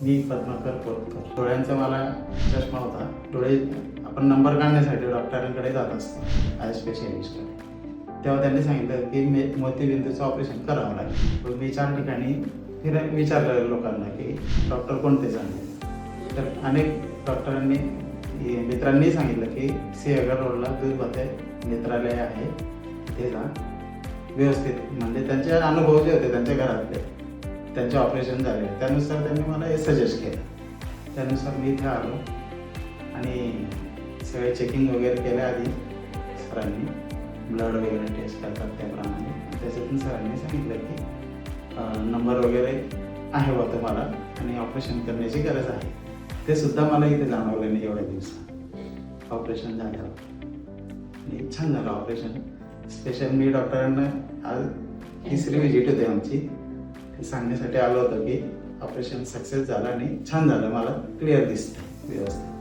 मी पद्माकर पोतकर. डोळ्यांचा मला चष्मा होता. डोळे आपण नंबर काढण्यासाठी डॉक्टरांकडे जात असतो, आय स्पेशलिस्ट. तेव्हा त्यांनी सांगितलं की मोतीबिंदूचं ऑपरेशन करावं लागेल. मी 4 ठिकाणी विचारलं लोकांना की डॉक्टर कोणते चांगले. तर अनेक डॉक्टरांनी मित्रांनी सांगितलं की सिंहगड रोडला दूधभाते नेत्रालय आहे, ते जा. व्यवस्थित म्हणजे त्यांचे अनुभव जे होते त्यांच्या घरातले, त्यांचे ऑपरेशन झाले, त्यानुसार त्यांनी मला हे सजेस्ट केलं. त्यानुसार मी इथे आलो आणि सगळे चेकिंग वगैरे केले आधी सरांनी. ब्लड वगैरे टेस्ट करतात त्याप्रमाणे. त्याच्यातून सरांनी सांगितलं की नंबर वगैरे आहे बा तुम्हाला आणि ऑपरेशन करण्याची गरज आहे. ते सुद्धा मला इथे जाणवलं नाही एवढ्या दिवसात ऑपरेशन झाल्यावर. आणि छान झालं ऑपरेशन. स्पेशल मी डॉक्टरांना आज 3री व्हिजिट होती आमची, ते सांगण्यासाठी आलो होतो की ऑपरेशन सक्सेस झालं आणि छान झालं, मला क्लिअर दिसतं व्यवस्थित.